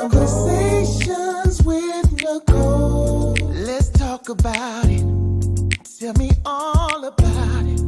Conversations with Nicole. Let's talk about it. Tell me all about it.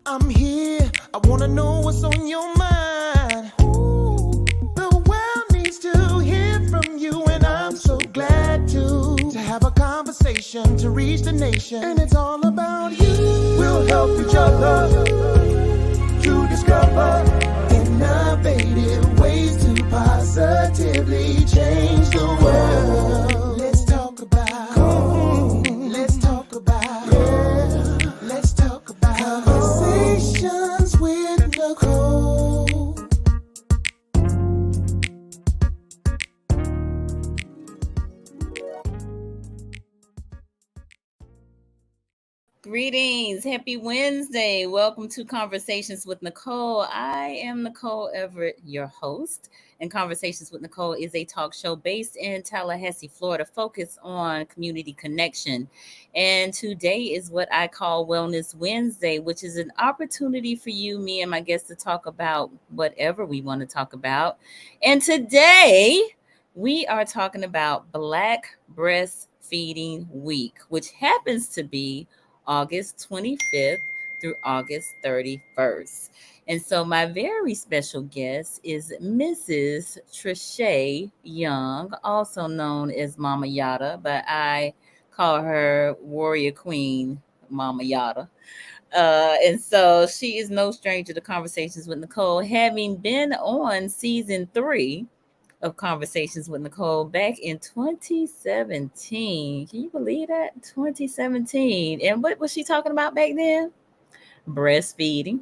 I'm here. I wanna know what's on your mind. Ooh, the world needs to hear from you, and I'm so glad to have a conversation to reach the nation. And it's all about you. We'll help each other to discover innovative ways to positively change the world. Let's talk about, let's talk about, yeah. Let's talk about conversations with Nicole. Greetings. Happy Wednesday. Welcome to Conversations with Nicole. I am Nicole Everett, your host. And Conversations with Nicole is a talk show based in Tallahassee, Florida, focused on community connection. And today is what I call Wellness Wednesday, which is an opportunity for you, me, and my guests to talk about whatever we want to talk about. And today we are talking about Black Breastfeeding Week, which happens to be August 25th through August 31st. And so my very special guest is Mrs. Trishay Young, also known as Mama Yata, but I call her Warrior Queen Mama Yata. And so she is no stranger to Conversations with Nicole, having been on season 3 of Conversations with Nicole back in 2017. Can you believe that? 2017. And what was she talking about back then? Breastfeeding.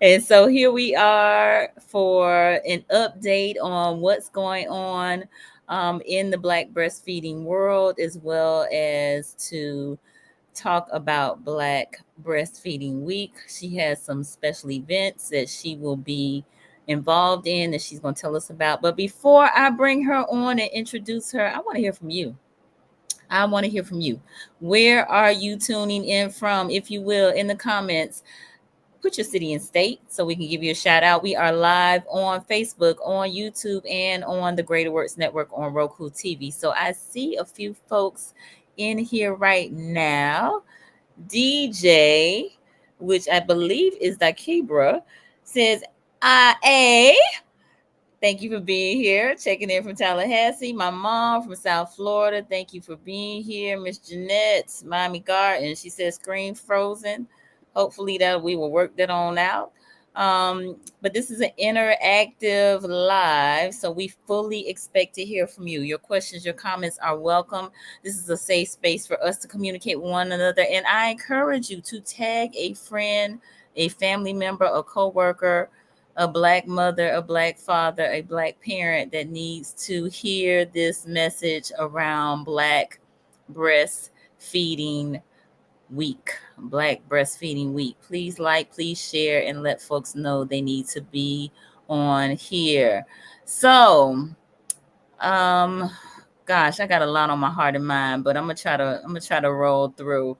And so here we are for an update on what's going on in the Black breastfeeding world, as well as to talk about Black Breastfeeding Week. She has some special events that she will be involved in that she's going to tell us about. But before I bring her on and introduce her, I want to hear from you. I want to hear from you. Where are you tuning in from? If you will, in the comments, put your city and state so we can give you a shout out. We are live on Facebook, on YouTube, and on the Greater Works Network on Roku TV. So I see a few folks in here right now. DJ, which I believe is Dakibra, says, thank you for being here. Checking in from Tallahassee. My mom from South Florida. Thank you for being here. Miss Jeanette, Miami Garden. She says screen frozen. Hopefully that we will work that on out. But this is an interactive live, so we fully expect to hear from you. Your questions, your comments are welcome. This is a safe space for us to communicate with one another. And I encourage you to tag a friend, a family member, a coworker, a Black mother, a Black father, a Black parent that needs to hear this message around Black breastfeeding week. Black breastfeeding week. Please like, please share, and let folks know they need to be on here. So, gosh, I got a lot on my heart and mind, but I'm gonna try to roll through.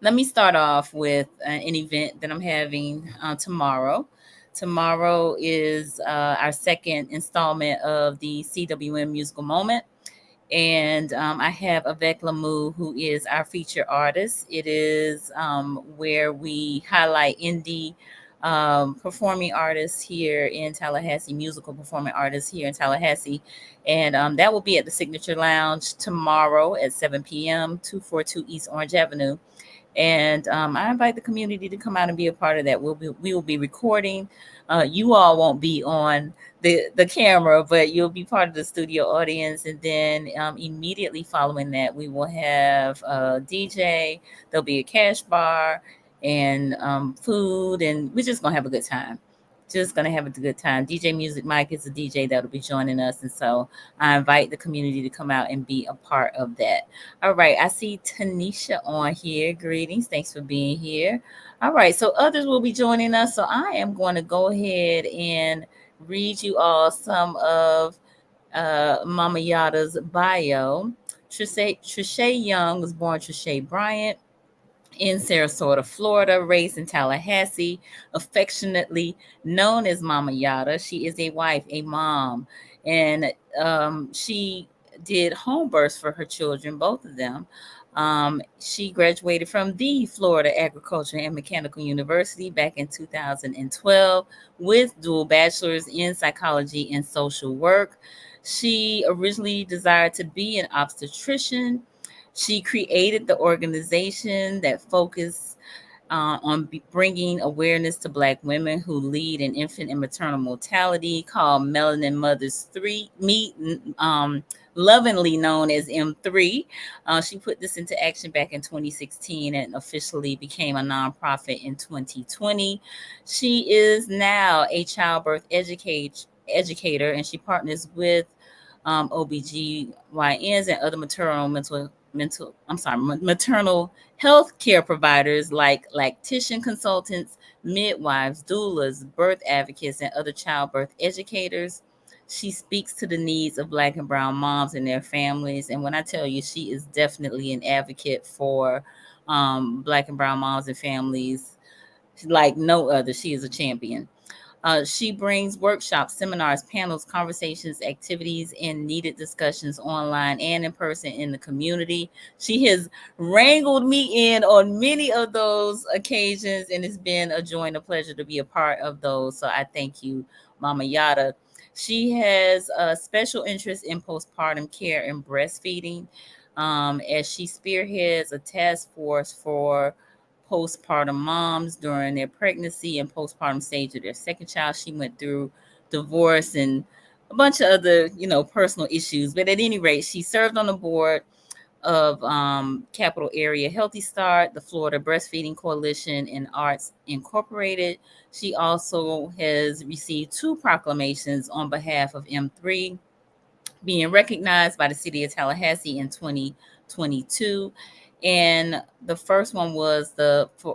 Let me start off with an event that I'm having tomorrow. Tomorrow is our second installment of the CWM Musical Moment. And I have Avec Lamu, who is our featured artist. It is where we highlight indie performing artists here in Tallahassee, musical performing artists here in Tallahassee. And that will be at the Signature Lounge tomorrow at 7 p.m., 242 East Orange Avenue. And I invite the community to come out and be a part of that. We will be recording. You all won't be on the camera, but you'll be part of the studio audience. And then immediately following that, we will have a DJ. There'll be a cash bar and food, and we're just gonna have a good time. Just gonna have a good time. DJ Music Mike is a DJ that'll be joining us, and so I invite the community to come out and be a part of that. All right, I see Tanisha on here. Greetings, thanks for being here. All right, so others will be joining us. So I am going to go ahead and read you all some of Mama Yata's bio. Trishay Young was born Trishay Bryant in Sarasota, Florida, raised in Tallahassee, affectionately known as Mama Yata. She is a wife, a mom, and she did home births for her children, both of them. She graduated from the Florida Agriculture and Mechanical University back in 2012 with dual bachelors in psychology and social work. She originally desired to be an obstetrician. She created the organization that focused on bringing awareness to Black women who lead in infant and maternal mortality, called Melanin Mothers 3 Meet, lovingly known as M3. She put this into action back in 2016 and officially became a nonprofit in 2020. She is now a childbirth educator, and she partners with OBGYNs and other maternal health care providers like lactation consultants, midwives, doulas, birth advocates, and other childbirth educators. She speaks to the needs of Black and Brown moms and their families. And when I tell you, she is definitely an advocate for Black and Brown moms and families like no other. She is a champion. She brings workshops, seminars, panels, conversations, activities, and needed discussions online and in person in the community. She has wrangled me in on many of those occasions, and it's been a joy and a pleasure to be a part of those. So I thank you, Mama Yata. She has a special interest in postpartum care and breastfeeding, as she spearheads a task force for postpartum moms during their pregnancy and postpartum stage of their second child. She went through divorce and a bunch of other, personal issues. But at any rate, she served on the board of Capital Area Healthy Start, the Florida Breastfeeding Coalition, and Arts Incorporated. She also has received two proclamations on behalf of M3, being recognized by the city of Tallahassee in 2022. And the first one was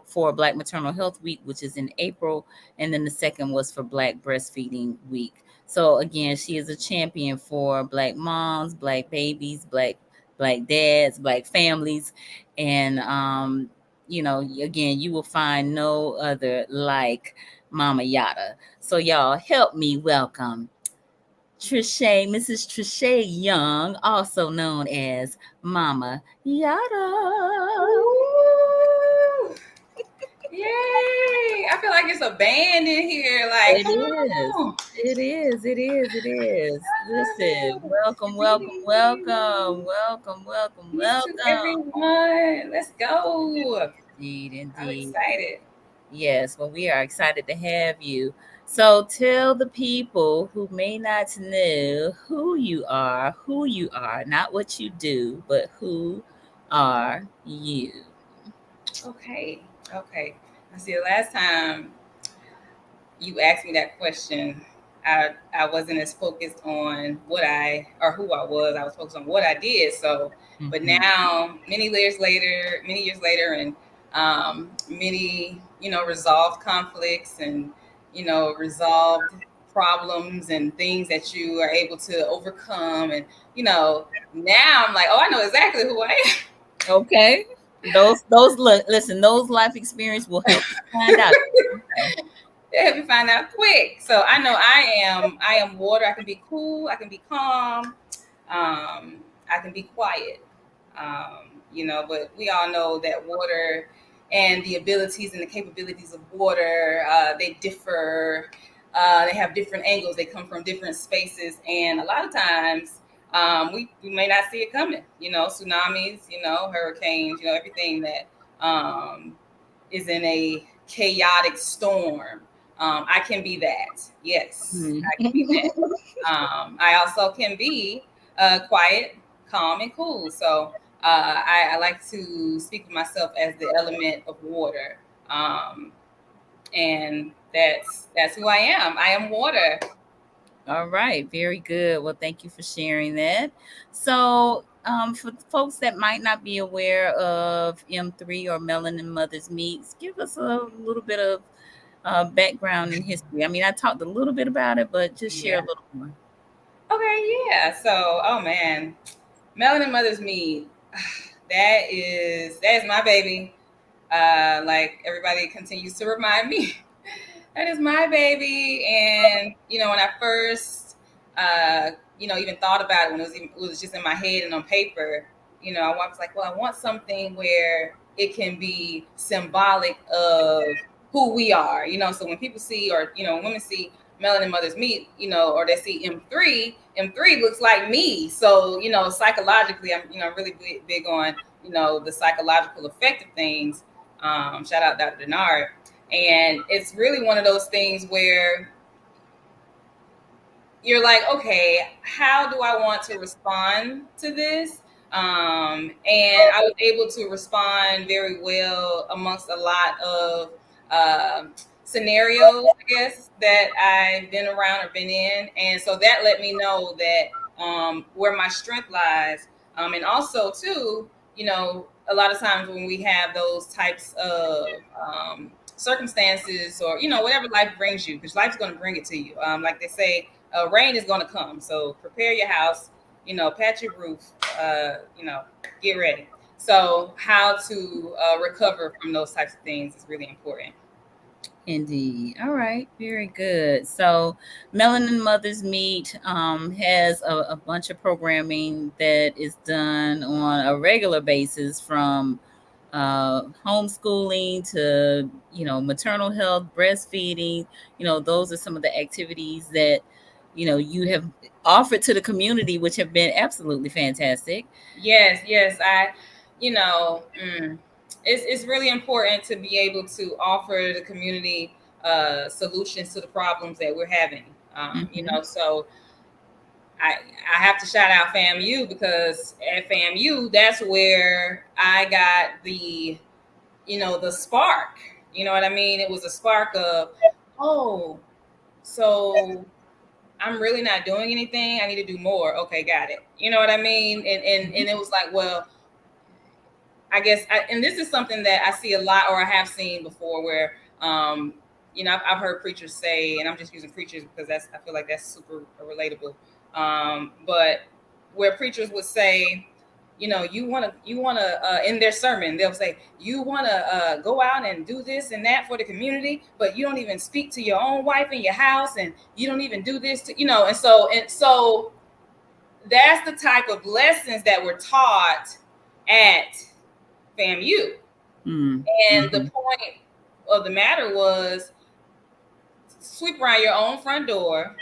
for Black Maternal Health Week, which is in April, and then the second was for Black Breastfeeding Week. So again, she is a champion for Black moms, Black babies, Black dads, Black families, and again, you will find no other like Mama Yata. So y'all help me welcome Trishay, Mrs. Trishay Young, also known as Mama Yada. Woo! Yay! I feel like it's a band in here. Like, It come is. on. It is. It is. It is. Listen, Ah, welcome, welcome, welcome, welcome, welcome, peace to welcome. everyone. Let's go. Indeed, I'm indeed. excited. Yes, well, we are excited to have you. So tell the people who may not know who you are, not what you do, but who are you? Okay. Okay. I see the last time you asked me that question, I wasn't as focused on what I or who I was. I was focused on what I did. So, but Mhm. now, many years later, and many resolved conflicts and resolved problems and things that you are able to overcome, and now I'm like, oh, I know exactly who I am. Okay. Listen, those life experience will help you find out. Okay. They help you find out quick. So I know I am water. I can be cool. I can be calm. I can be quiet. But we all know that water and the abilities and the capabilities of water, they differ. They have different angles. They come from different spaces, and a lot of times we may not see it coming. Tsunamis, hurricanes, everything that um, is in a chaotic storm. I can be that. Yes, Mhm. I can be that. I also can be quiet, calm, and cool. So I like to speak of myself as the element of water, and that's who I am. I am water. All right, very good. Well, thank you for sharing that. So, for folks that might not be aware of M3 or Melanin Mothers Meets, give us a little bit of background and history. I mean, I talked a little bit about it, but just share a Yeah. little more. Okay. Yeah. So, oh man, Melanin Mother's Meat. That is my baby. Like everybody continues to remind me, that is my baby. And when I first, even thought about it, when it was just in my head and on paper, I was like, well, I want something where it can be symbolic of who we are. So when people see, or when women see Melanin Mothers Meet, or they see M3 looks like me. So psychologically, I'm really big on the psychological effect of things. Shout out Dr. Denard. And it's really one of those things where you're like, okay, how do I want to respond to this? And I was able to respond very well amongst a lot of scenarios, I guess, that I've been around or been in. And so that let me know that where my strength lies. And also, too, a lot of times when we have those types of circumstances, or whatever life brings you, because life's going to bring it to you, like they say, rain is going to come, so prepare your house, patch your roof, get ready. So how to recover from those types of things is really important. Indeed. All right. Very good. So, Melanin Mothers Meet has a bunch of programming that is done on a regular basis, from homeschooling to, maternal health, breastfeeding. Those are some of the activities that, you have offered to the community, which have been absolutely fantastic. Yes. It's really important to be able to offer the community solutions to the problems that we're having. So I have to shout out FAMU, because at FAMU, that's where I got the spark. You know what I mean? It was a spark of, oh, so I'm really not doing anything. I need to do more. Okay, got it. You know what I mean? And it was like, well, I guess, and this is something that I see a lot, or I have seen before, where I've heard preachers say, and I'm just using preachers because I feel like that's super relatable. But where preachers would say, you want to in their sermon, they'll say, you want to go out and do this and that for the community, but you don't even speak to your own wife in your house, and you don't even do this to, and so that's the type of lessons that were taught at FAMU. And the point of the matter was, sweep around your own front door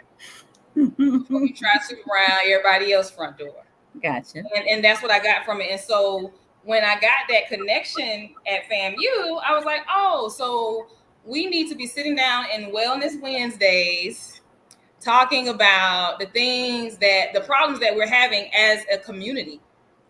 before you try to sweep around everybody else's front door. Gotcha. And that's what I got from it. And so when I got that connection at FAMU, I was like, oh, so we need to be sitting down in Wellness Wednesdays talking about the problems that we're having as a community.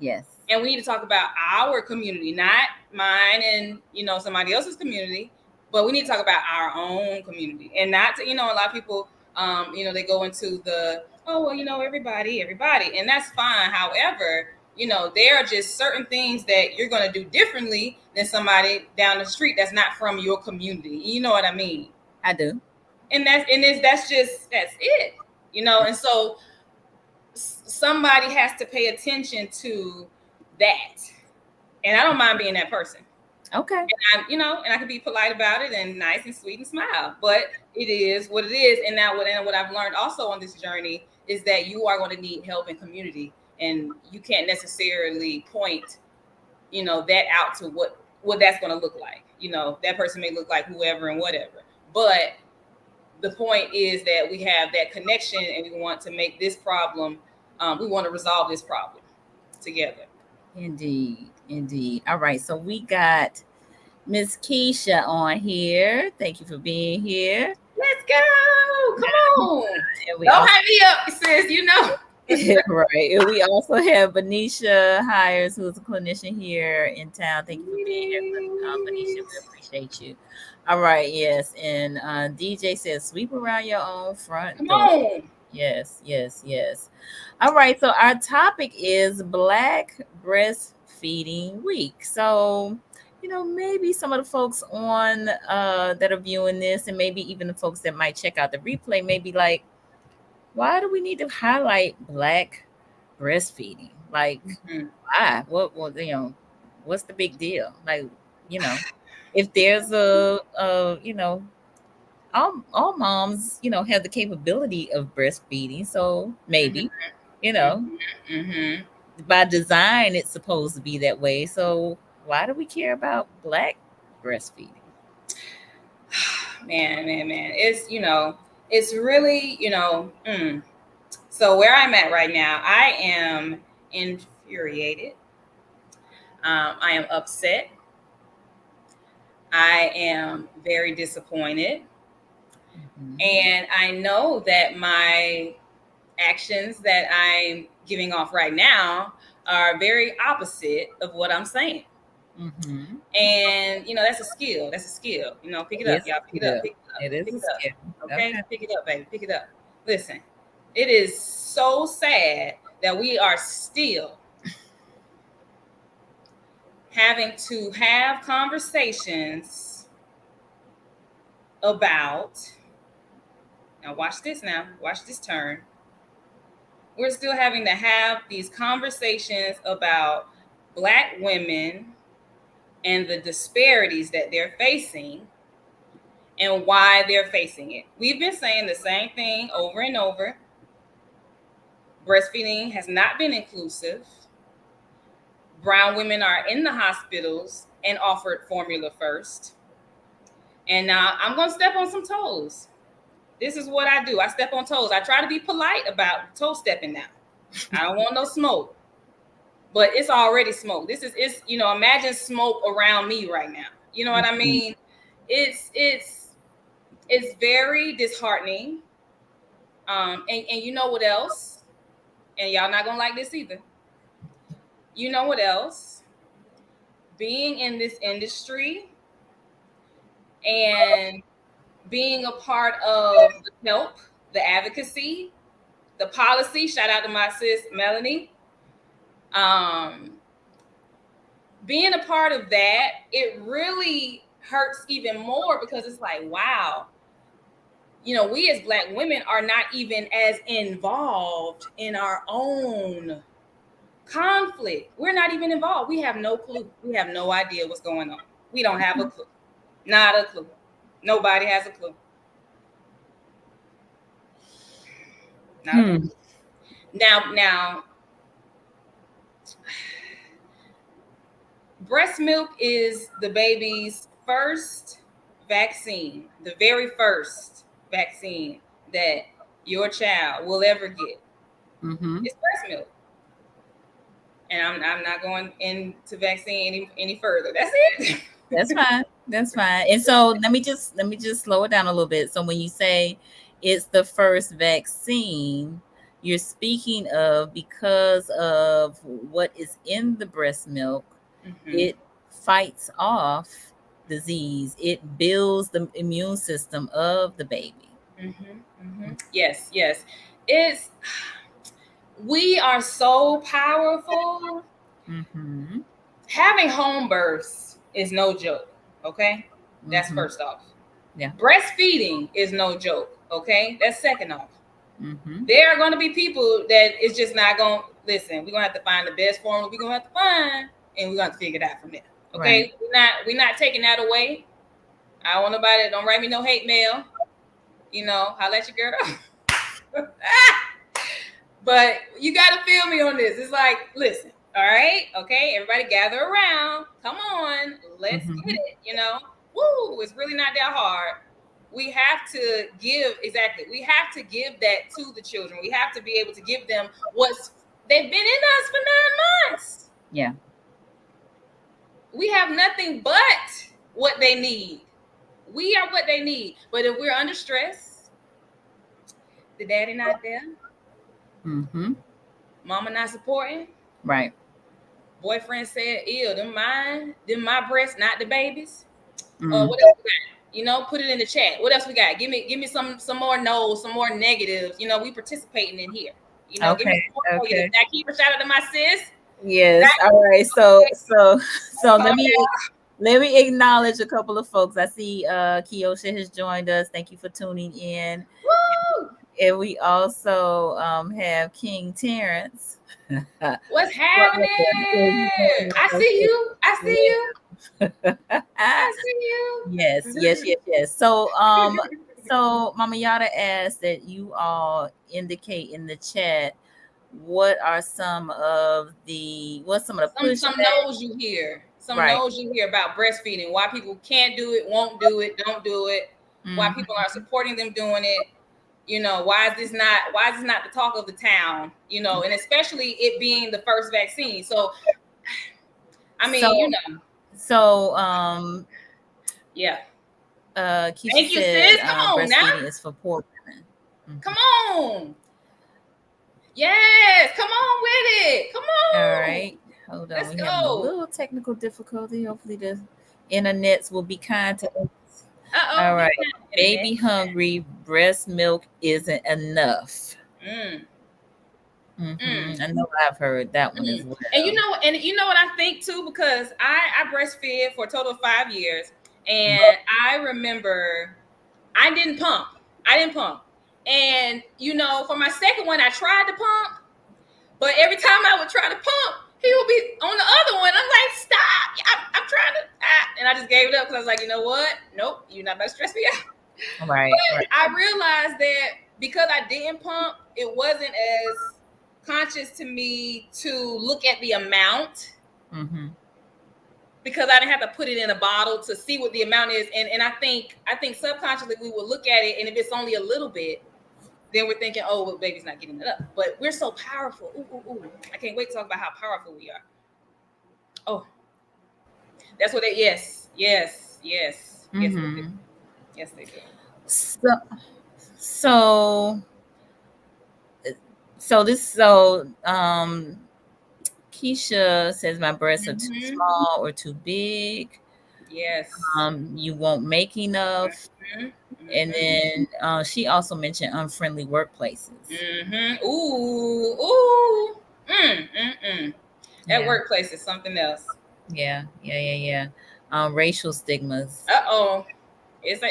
Yes. And we need to talk about our community, not mine and, somebody else's community, but we need to talk about our own community. And not to, a lot of people, they go into the, oh, well, everybody, and that's fine. However, there are just certain things that you're going to do differently than somebody down the street that's not from your community. You know what I mean? I do. And that's it, and so somebody has to pay attention to that. And I don't mind being that person. Okay. And I can be polite about it and nice and sweet and smile, but it is what it is. And now what I've learned also on this journey is that you are going to need help in community, and you can't necessarily point, that out to what that's going to look like. That person may look like whoever and whatever, but the point is that we have that connection, and we want to make this problem, we want to resolve this problem together. Indeed. All right. So we got Miss Keisha on here. Thank you for being here. Let's go. Come on. Don't have me up, sis, Right. And we also have Benicia Hires, who's a clinician here in town. Thank you for being here, Benicia. We appreciate you. All right. Yes. And DJ says, sweep around your own front door. Come on. Yes. All right. So our topic is Black Breastfeeding Week. So, maybe some of the folks on that are viewing this, and maybe even the folks that might check out the replay, may be like, why do we need to highlight Black breastfeeding? Like, why? What's the big deal? Like, if there's a all moms, have the capability of breastfeeding. So maybe, you know, Mm-hmm. by design, it's supposed to be that way. So why do we care about Black breastfeeding? Man. It's really, So where I'm at right now, I am infuriated. I am upset. I am very disappointed. Mhm. And I know that my actions that I'm giving off right now are very opposite of what I'm saying. Mhm. And that's a skill. That's a skill. Pick it It up, is y'all. a Pick it up. skill. Pick it up. It is Pick a it up. skill. Okay? Okay. Pick it up, baby. Pick it up. Listen, it is so sad that we are still having to have conversations about, now watch this now, watch this turn. We're still having to have these conversations about Black women and the disparities that they're facing and why they're facing it. We've been saying the same thing over and over. Breastfeeding has not been inclusive. Brown women are in the hospitals and offered formula first. And now I'm going to step on some toes. This is what I do. I step on toes. I try to be polite about toe stepping now. I don't want no smoke. But it's already smoke. Imagine smoke around me right now. You know what I mean? It's very disheartening. And you know what else? And y'all not gonna like this either. You know what else? Being in this industry and being a part of the help, the advocacy, the policy. Shout out to my sis Melanie. Um, Being a part of that, it really hurts even more because it's like, wow, we as Black women are not even as involved in our own conflict. We're not even involved. We have no clue. We have no idea what's going on. We don't have a clue. Not a clue. Nobody has a clue. Not a clue. Now, breast milk is the baby's first vaccine, the very first vaccine that your child will ever get. Mm-hmm. It's breast milk. And I'm not going into vaccine any further. That's it. That's fine. That's fine. And so let me just slow it down a little bit. So when you say it's the first vaccine, you're speaking of because of what is in the breast milk, it fights off disease. It builds the immune system of the baby. Yes. We are so powerful. Mm-hmm. Having home births is no joke. Okay, that's Mm-hmm. first off. Yeah. Breastfeeding is no joke. Okay, that's second off. Mm-hmm. There are going to be people that it's just not going to listen. We're going to have to find the best formula we're going to have to find, and we're going to have to figure it out from there. Okay, right. We're not taking that away. I don't want nobody. Don't write me no hate mail. Holla at your girl. But you got to feel me on this. It's like, listen, all right, okay, everybody gather around. Come on, let's get it. Woo, it's really not that hard. We have to give that to the children. We have to be able to give them they've been in us for 9 months. Yeah. We have nothing but what they need. We are what they need. But if we're under stress, the daddy not there. Mm-hmm. Mama not supporting. Right. Boyfriend said, ew, them my breasts, not the baby's. Mm-hmm. What else we got? Put it in the chat. What else we got? Give me some more no's, some more negatives. We participating in here. Okay. Give me some more negatives. Now, keep a shout out to my sis. Yes. All right. So let me acknowledge a couple of folks. I see Kiosha has joined us. Thank you for tuning in. Woo! And we also have King Terrence. What's happening? I see you. I see you. Yes. So Mama Yada asked that you all indicate in the chat what's some of the Some pushback. no's you hear. Some Right. no's you hear about breastfeeding. Why people can't do it, won't do it, don't do it. Why Mhm. people are supporting them doing it. Why is this not the talk of the town? And especially it being the first vaccine. So I So mean, so yeah. Keisha Thank you, said sis. Come on now. breastfeeding is for poor women. Come on. Yes, come on with it. Come All on. right. Hold on. Let's We having a go. little technical difficulty. Hopefully the internets will be kind to us. Uh-oh, All be right. kind, Baby internet. hungry, breast milk isn't enough. Mm, Mm-hmm. mm, I know I've heard that one as mm. well. And you know what I think too, because I breastfed for a total of 5 years, and I remember I didn't pump. And for my second one, I tried to pump, but every time I would try to pump, he would be on the other one. I'm like, stop! I'm trying to, and I just gave it up because I was like, you know what? Nope, you're not about to stress me out. Right. But I realized that because I didn't pump, it wasn't as conscious to me to look at the amount, Mm-hmm. because I didn't have to put it in a bottle to see what the amount is. And I think subconsciously we will look at it, and if it's only a little bit, then we're thinking, oh, well, baby's not getting it up. But we're so powerful. Ooh. I can't wait to talk about how powerful we are. Oh, that's what they, yes. Yes, they do. Mm-hmm. Yes, they do. So, so, so Keisha says my breasts are too Mm-hmm. small or too big. Yes. You won't make enough. Mm-hmm. And then she also mentioned unfriendly workplaces. Mm-hmm. Ooh. That Yeah, workplace is something else. yeah. Racial stigmas. Uh-oh. It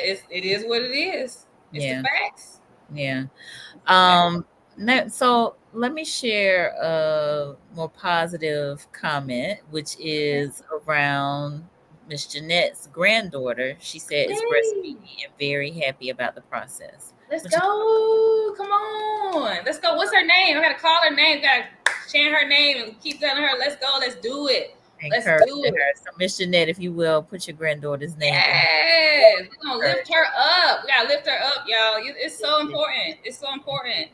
is what it is. It's the Yeah, facts. yeah. It's the facts. So let me share a more positive comment, which Okay. is around Miss Jeanette's granddaughter. She said is Yay. breastfeeding and very happy about the process. Let's Which go. Come on. Let's go. What's her name? I gotta call her name. Gotta chant her name and keep telling her, let's go. Let's do it. Let's encouraging do it. her. So Miss Jeanette, if you will, put your granddaughter's name in. Yes. We're gonna lift Encourage. her up. We gotta lift her up, y'all. It's so important. It's so important.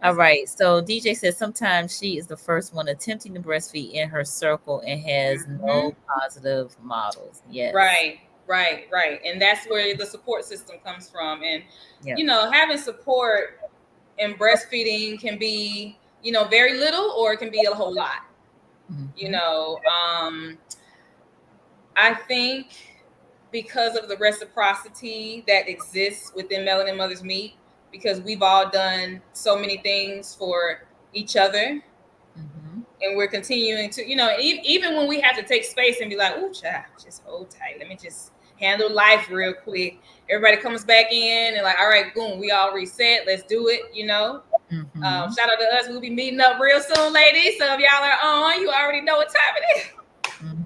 All right. So DJ says sometimes she is the first one attempting to breastfeed in her circle and has Mhm. no positive models. Yes. Right. And that's where the support system comes from. And, Yep. having support in breastfeeding can be, very little, or it can be a whole lot. Mhm. I think because of the reciprocity that exists within Melanin Mother's Meat, because we've all done so many things for each other, Mhm. and we're continuing to, even when we have to take space and be like, "Ooh, child, just hold tight. Let me just handle life real quick." Everybody comes back in and like, "All right, boom, we all reset. Let's do it." Mhm. Shout out to us. We'll be meeting up real soon, ladies. So if y'all are on, you already know what time it is.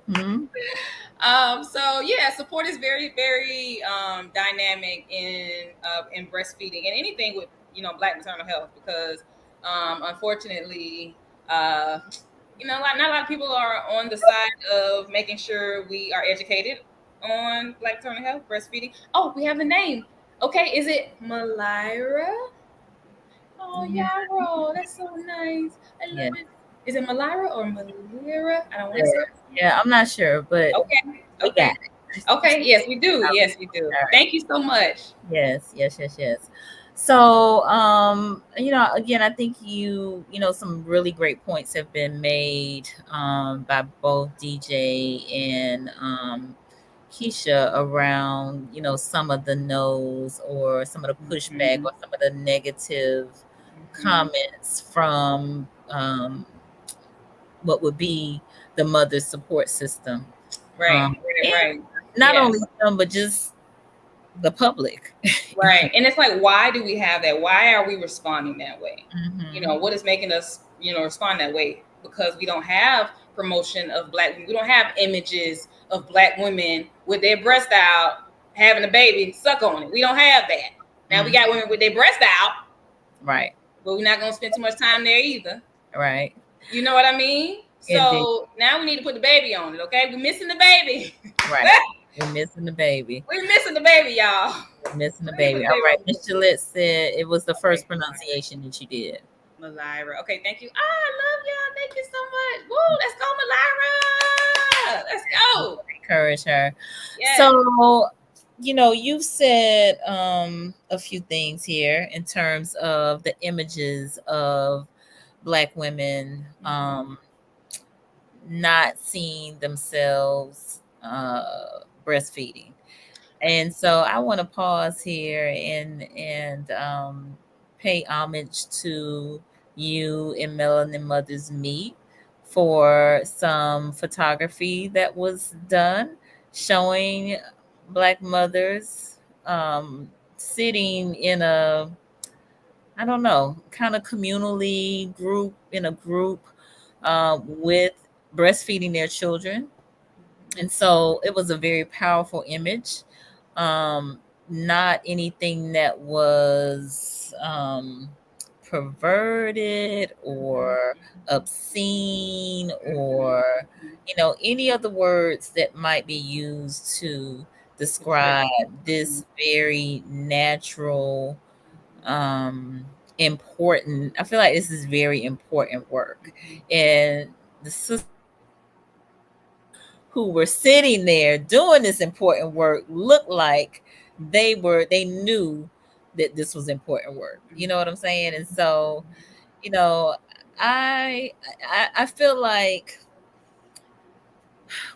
Mhm. So yeah, support is very, very dynamic in breastfeeding and anything with Black maternal health, because unfortunately, not a lot of people are on the side of making sure we are educated on Black maternal health, breastfeeding. Oh, we have the name. Okay, is it Malira? Oh, Yeah. Yarrow, that's so nice. I Yeah. love it. Is it Malira or Malira? I don't want to say it. Yeah. I'm not sure, but Okay. we got Okay. it. Okay. Yes, we do. Yes, we do. All right. Thank you so much. Yes. So, again, I think some really great points have been made by both DJ and Keisha around, some of the no's or some of the pushback Mhm. or some of the negative Mhm. comments from what would be the mother support system. Right. And Right. not only Yes. them, but just the public. Right. And it's like, why do we have that? Why are we responding that way? Mhm. What is making us, respond that way? Because we don't have promotion of Black women. We don't have images of Black women with their breast out, having a baby, suck on it. We don't have that. Now we got women with their breast out, Right. but we're not gonna spend too much time there either. Right. You know what I mean? Indeed. So now we need to put the baby on it, okay? We're missing the baby. Right. We're missing the baby. We're missing the baby, y'all. We're missing the We need to baby. put the All baby right. on. Miss Gillette said it was the first Okay. pronunciation that you did. Malira. Okay, thank you. I love y'all. Thank you so much. Woo, let's go, Malira. Let's go. Encourage her. Yes. So, you've said a few things here in terms of the images of Black women not seeing themselves breastfeeding. And so I want to pause here and pay homage to you and Melanin Mothers Meet for some photography that was done showing Black mothers sitting in a, I don't know, kind of communally group in a group with breastfeeding their children. And so it was a very powerful image. Not anything that was perverted or obscene or any other words that might be used to describe this very natural, important. I feel like this is very important work, and the sisters who were sitting there doing this important work looked like they knew that this was important work. You know what I'm saying? And so, you know, I feel like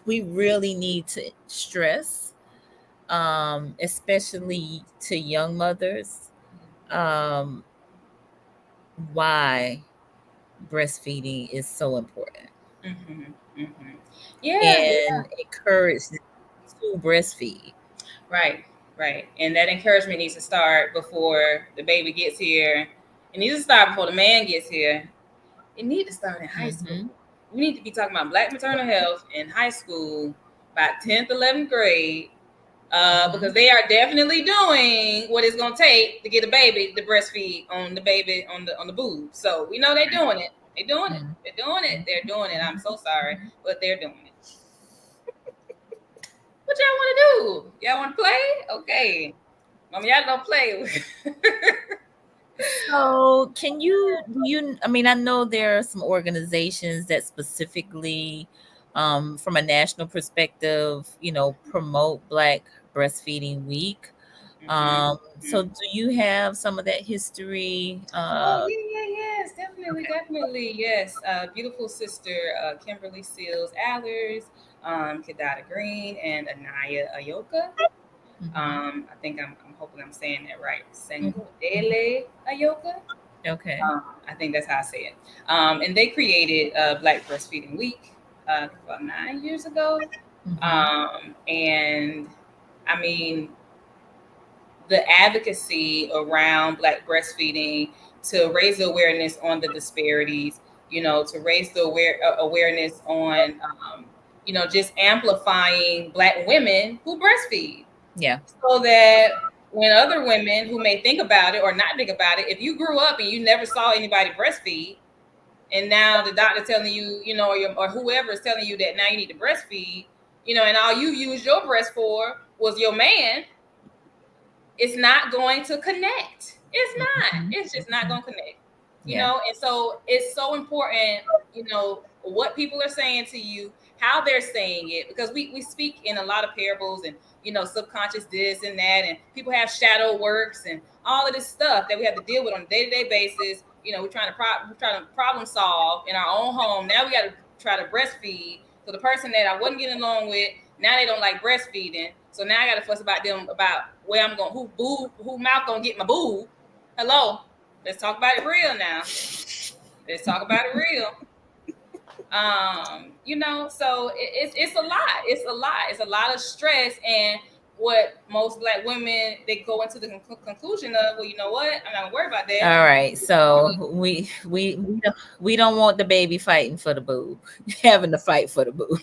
we really need to stress, especially to young mothers, um, why breastfeeding is so important, Yeah. and encourage them to breastfeed. Right. Right. And that encouragement needs to start before the baby gets here. It needs to start before the man gets here. It needs to start in high school. We need to be talking about Black maternal health in high school by 10th, 11th grade. Because they are definitely doing what it's gonna take to get a baby to breastfeed on the baby on the boob. So we know they're doing it. They're doing it. They're doing it. They're doing it. I'm so sorry, but they're doing it. What y'all want to do? Y'all want to play? Okay, Mama, y'all don't play. So I mean, I know there are some organizations that specifically, from a national perspective, promote Black Breastfeeding Week. So do you have some of that history? Oh, yes, definitely, yes. Beautiful sister, Kimberly Seals Allers, Kadada Green, and Anaya Ayoka. I think I'm hoping I'm saying that right. Sengodele Ayoka. Okay. I think that's how I say it. And they created Black Breastfeeding Week about 9 years ago. And I mean, the advocacy around Black breastfeeding to raise the awareness on the disparities, to raise the awareness on, just amplifying Black women who breastfeed. Yeah. So that when other women who may think about it or not think about it, if you grew up and you never saw anybody breastfeed, and now the doctor telling you, or whoever is telling you that now you need to breastfeed, and all you used your breast for was your man, it's not going to connect. It's not. It's just not going to connect. And so it's so important, what people are saying to you, how they're saying it, because we speak in a lot of parables and, subconscious this and that, and people have shadow works and all of this stuff that we have to deal with on a day-to-day basis. We're trying to problem solve in our own home. Now we got to try to breastfeed. So the person that I wasn't getting along with, now they don't like breastfeeding. So now I got to fuss about them, about where I'm going, who mouth gonna get my boob. Hello, let's talk about it real now. Let's talk about it real. So it's a lot. It's a lot of stress, and what most Black women, they go into the conclusion of, well, you know what, I'm not gonna worry about that. All right, so we don't want the baby fighting for the boob, having to fight for the boob.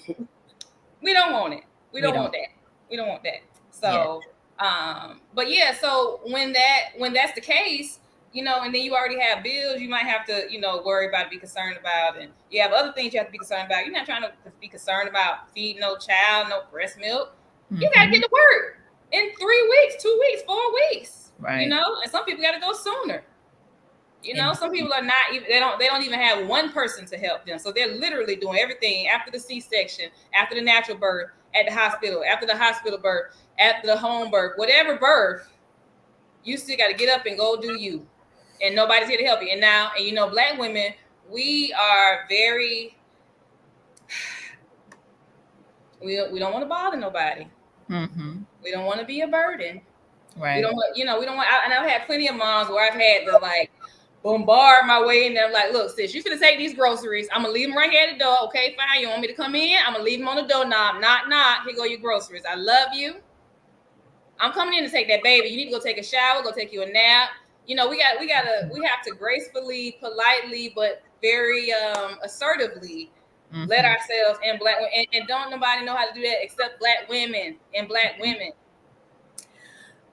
We don't want it. We We don't don't. want that. We don't want that. Yeah. So, but yeah, so when that's the case, you know, and then you already have bills, you might have to, you know, worry about, be concerned about, and you have other things you have to be concerned about. You're not trying to be concerned about feeding no child, no breast milk. You got to get to work in 3 weeks, 2 weeks, 4 weeks. Right. You know, and some people got to go sooner. You know, And some people are not even, they don't even have one person to help them. So they're literally doing everything after the C-section, after the natural birth, at the hospital, after the hospital birth, after the home birth, whatever birth, you still got to get up and go do you. And nobody's here to help you. And now, and you know, Black women, we are very, we don't want to bother nobody. We don't want to be a burden. right. We don't want, you know, we don't want, and I've had plenty of moms where I've had to like bombard my way in there. Like, look, sis, you finna take these groceries. I'm gonna leave them right here at the door. Okay, fine. You want me to come in? I'm gonna leave them on the doorknob. Knock. Here go your groceries. I love you. I'm coming in to take that baby. You need to go take a shower. Go take you a nap. You know, we have to gracefully, politely, but very assertively let ourselves in Black women, and don't nobody know how to do that except Black women and Black women.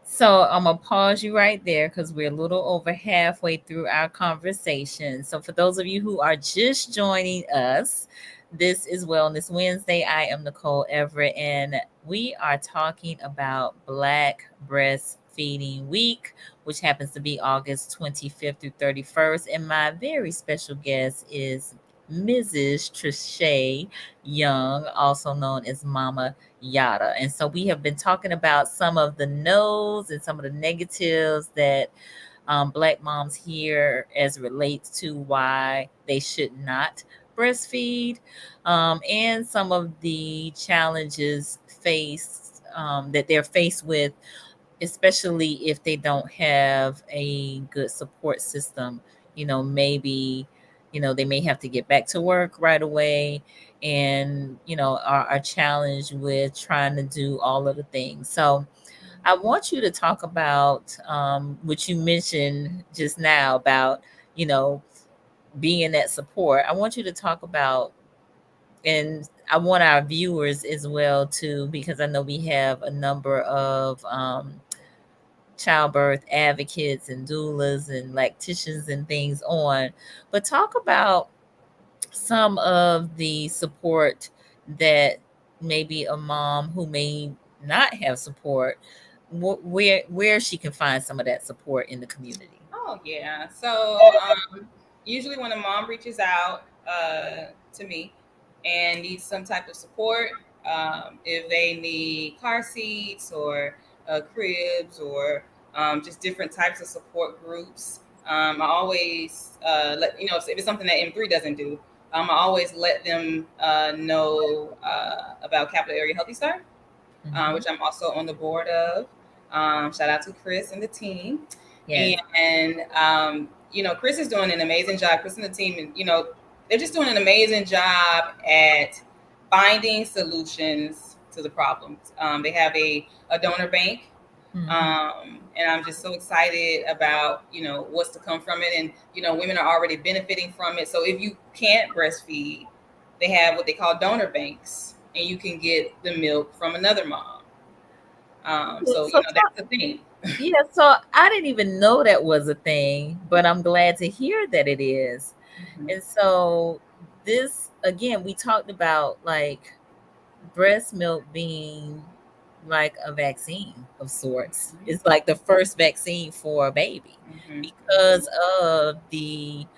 So I'm gonna pause you right there because we're a little over halfway through our conversation. So for those of you who are just joining us, this is Wellness Wednesday. I am Nicole Everett, and we are talking about Black Breastfeeding Week, which happens to be August 25th through 31st. And my very special guest is Mrs. Trishay Young, also known as Mama Yata. And so we have been talking about some of the no's and some of the negatives that Black moms hear as it relates to why they should not breastfeed, and some of the challenges faced that they're faced with, especially if they don't have a good support system. You know, maybe, you know, they may have to get back to work right away, and, you know, are challenged with trying to do all of the things. So I want you to talk about what you mentioned just now about, you know, being that support. I want you to talk about, and I want our viewers as well too, because I know we have a number of childbirth advocates and doulas and lacticians and things on, but talk about some of the support that maybe a mom who may not have support, where she can find some of that support in the community. Oh yeah. So usually when a mom reaches out to me and needs some type of support, if they need car seats or cribs or just different types of support groups, I always let, you know, if it's something that M3 doesn't do, I always let them know about Capital Area Healthy Start, which I'm also on the board of. Shout out to Chris and the team. Yes. And you know, Chris is doing an amazing job. Chris and the team, and you know, they're just doing an amazing job at finding solutions to the problems. They have a donor bank, and I'm just so excited about, you know, what's to come from it. And you know, women are already benefiting from it. So if you can't breastfeed, they have what they call donor banks, and you can get the milk from another mom. So you know, that's the thing. Yeah, so I didn't even know that was a thing, but I'm glad to hear that it is. And so this, again, we talked about like breast milk being like a vaccine of sorts. It's like the first vaccine for a baby because of the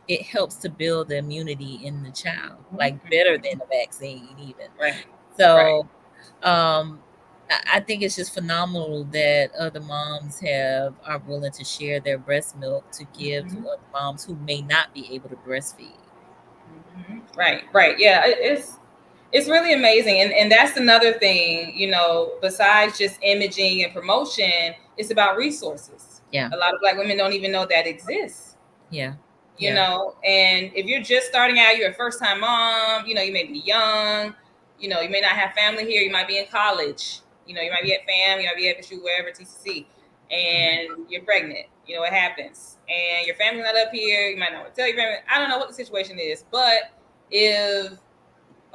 it helps to build the immunity in the child, like better than a vaccine even. Right. So I think it's just phenomenal that other moms are willing to share their breast milk to give to other moms who may not be able to breastfeed. Right. Yeah, it's really amazing, and that's another thing. You know, besides just imaging and promotion, it's about resources. Yeah, a lot of Black women don't even know that exists. Yeah. You know, and if you're just starting out, you're a first time mom. You know, you may be young. You know, you may not have family here. You might be in college. You might be at FAM, you might be at FSU, wherever, TCC, and you're pregnant. It happens, and your family's not up here. You might not want to tell your family. I don't know what the situation is, but if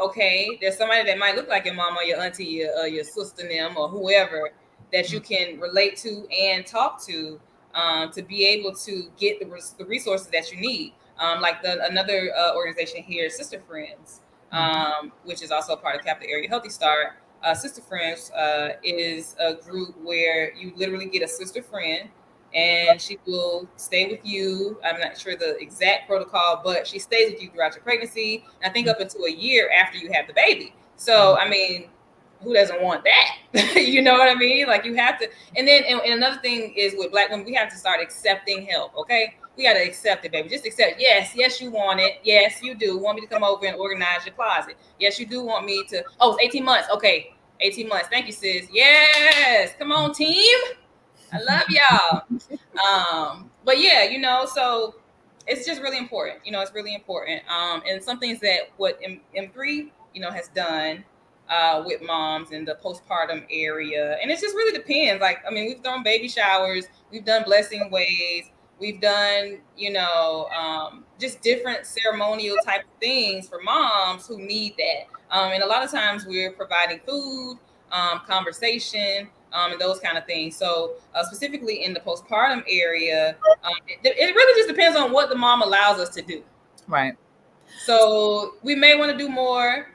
okay, there's somebody that might look like your mom or your auntie, your sister, them, or whoever that you can relate to and talk to be able to get the resources that you need. Like another organization here, Sister Friends, which is also a part of Capital Area Healthy Start. Sister Friends is a group where you literally get a sister friend, and she will stay with you. I'm not sure the exact protocol, but she stays with you throughout your pregnancy. And I think up until a year after you have the baby. So, I mean, who doesn't want that? You know what I mean? Like, you have to. And then, and another thing is with Black women, we have to start accepting help. Okay, we got to accept it, baby. Just accept. Yes, you want it. Yes, you do want me to come over and organize your closet. Yes, you do want me to. Oh, it's 18 months. Okay, 18 months. Thank you, sis. Yes, come on, team. I love y'all. But yeah, so it's just really important. It's really important. And some things that what M3, has done with moms in the postpartum area. And it just really depends. Like, I mean, we've thrown baby showers, we've done blessing ways, we've done, just different ceremonial type of things for moms who need that. And a lot of times we're providing food, conversation, and those kind of things. So specifically in the postpartum area, it really just depends on what the mom allows us to do. Right. So we may want to do more,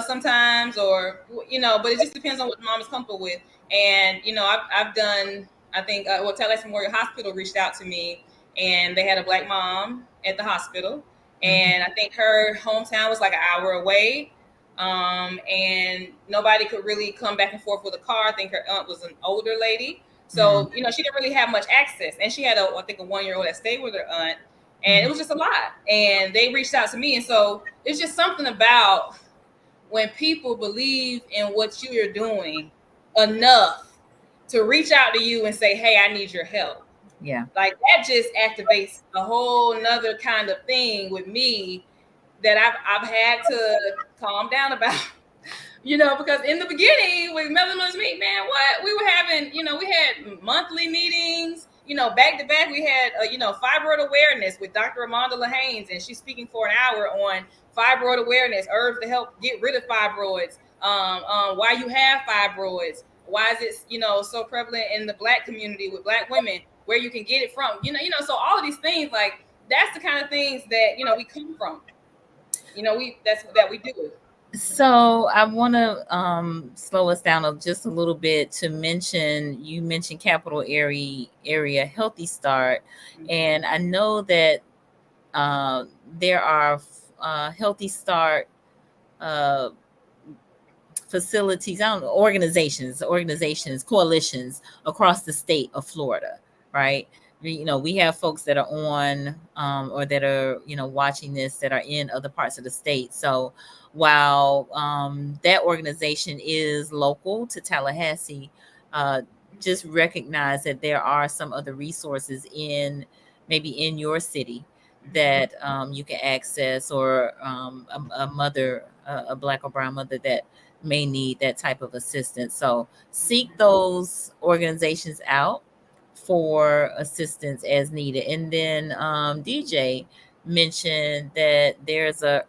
sometimes, or, but it just depends on what the mom is comfortable with. And, I've done, I think, Tallahassee Memorial Hospital reached out to me, and they had a Black mom at the hospital. And I think her hometown was like an hour away. And nobody could really come back and forth with a car. I think her aunt was an older lady. So, she didn't really have much access. And she had, I think, a 1-year-old that stayed with her aunt. And it was just a lot. And they reached out to me. And so it's just something about when people believe in what you're doing enough to reach out to you and say, hey, I need your help. Yeah. Like, that just activates a whole nother kind of thing with me that I've had to calm down about. Because in the beginning with Melanin's Meet, man, what we were having, we had monthly meetings, back to back. We had, fibroid awareness with Dr. Amanda LaHaines, and she's speaking for an hour on fibroid awareness, herbs to help get rid of fibroids, why you have fibroids, why is it, so prevalent in the Black community with Black women, where you can get it from, so all of these things, like, that's the kind of things that, we come from, that's that we do. So I want to slow us down just a little bit to mention, you mentioned Capital Area Healthy Start. And I know that there are Healthy Start facilities, organizations, coalitions across the state of Florida, right? We have folks that are on or that are, watching this that are in other parts of the state. So while that organization is local to Tallahassee, just recognize that there are some other resources maybe in your city that you can access, or a mother, a Black or brown mother that may need that type of assistance. So seek those organizations out for assistance as needed. And then DJ mentioned that there's a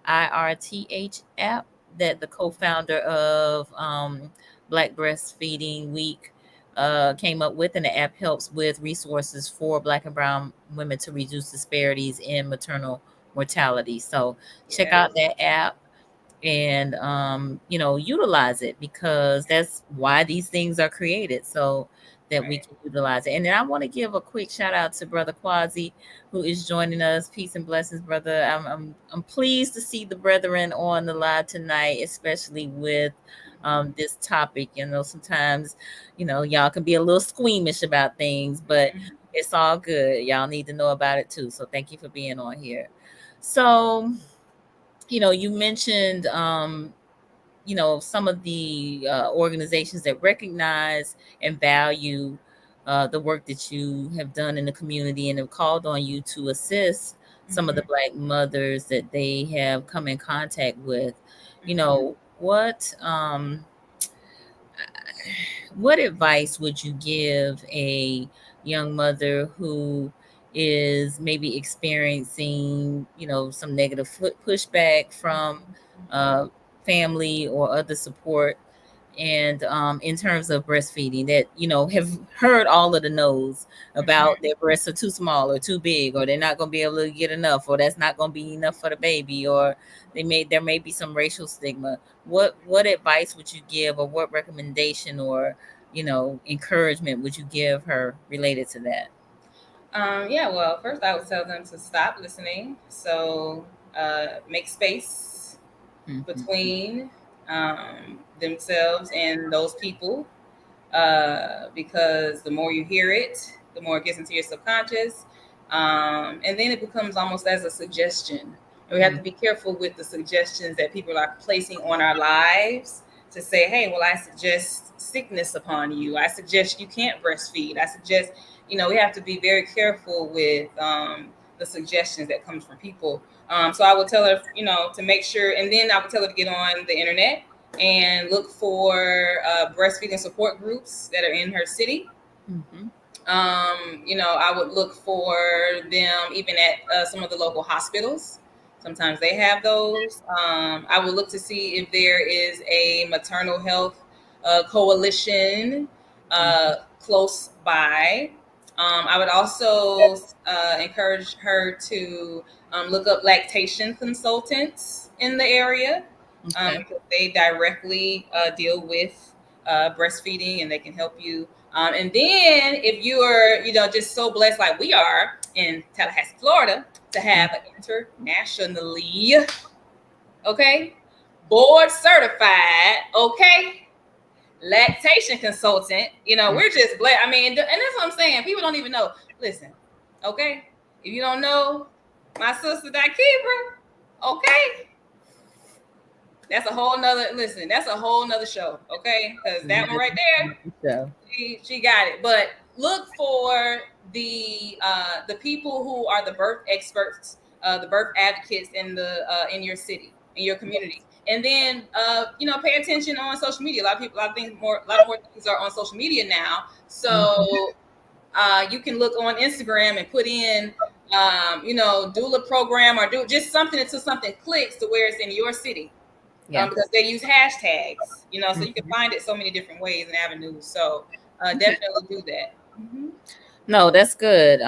IRTH app that the co-founder of Black Breastfeeding Week came up with, and the app helps with resources for Black and brown women to reduce disparities in maternal mortality. So check out that app and utilize it, because that's why these things are created, so that we can utilize it. And then I want to give a quick shout out to Brother Quasi, who is joining us. Peace and blessings, brother. I'm pleased to see the brethren on the live tonight, especially with this topic. Sometimes y'all can be a little squeamish about things, but it's all good. Y'all need to know about it too. So thank you for being on here. So you mentioned, some of the organizations that recognize and value the work that you have done in the community, and have called on you to assist some of the Black mothers that they have come in contact with. What what advice would you give a young mother who is maybe experiencing, some negative pushback from uh, family or other support, and in terms of breastfeeding, that have heard all of the no's about their breasts are too small or too big, or they're not going to be able to get enough, or that's not going to be enough for the baby, or there may be some racial stigma. What advice would you give, or what recommendation, or encouragement would you give her related to that? Yeah, well, first I would tell them to stop listening. So make space Mhm. between themselves and those people, because the more you hear it, the more it gets into your subconscious. And then it becomes almost as a suggestion. And we have to be careful with the suggestions that people are placing on our lives to say, hey, well, I suggest sickness upon you. I suggest you can't breastfeed. I suggest, we have to be very careful with the suggestions that comes from people. So I would tell her, to make sure, and then I would tell her to get on the internet and look for breastfeeding support groups that are in her city. Mm-hmm. I would look for them even at some of the local hospitals. Sometimes they have those. I would look to see if there is a maternal health coalition close by. I would also encourage her to look up lactation consultants in the area, Okay. because they directly deal with breastfeeding, and they can help you. And then if you are, just so blessed like we are in Tallahassee, Florida, to have an internationally, okay, board certified, okay, lactation consultant. We're just blessed. I mean, and that's what I'm saying. People don't even know. Listen, okay, if you don't know, my sister Dakibra, okay, that's a whole nother listen. That's a whole nother show, okay? Because that one right there, So, she got it. But look for the people who are the birth experts, the birth advocates in your city, in your community, and then pay attention on social media. A lot of people, a lot more things are on social media now. So you can look on Instagram and put in doula program, or do just something until something clicks to where it's in your city, yeah. because they use hashtags, so you can find it so many different ways and avenues. So definitely do that. No, that's good.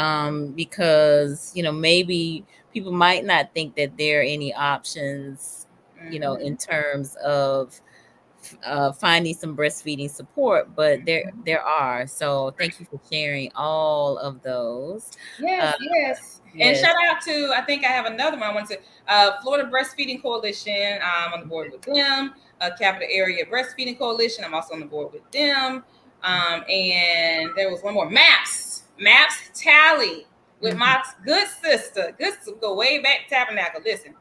Because maybe people might not think that there are any options, in terms of finding some breastfeeding support, but there are. So thank you for sharing all of those. Yes, Uh, yes. And yes. shout out to, I think I have another one. I want to Florida Breastfeeding Coalition. I'm on the board with them. Capital Area Breastfeeding Coalition. I'm also on the board with them. And there was one more. Maps Tally with my good sister. Go way back to Tabernacle. Listen,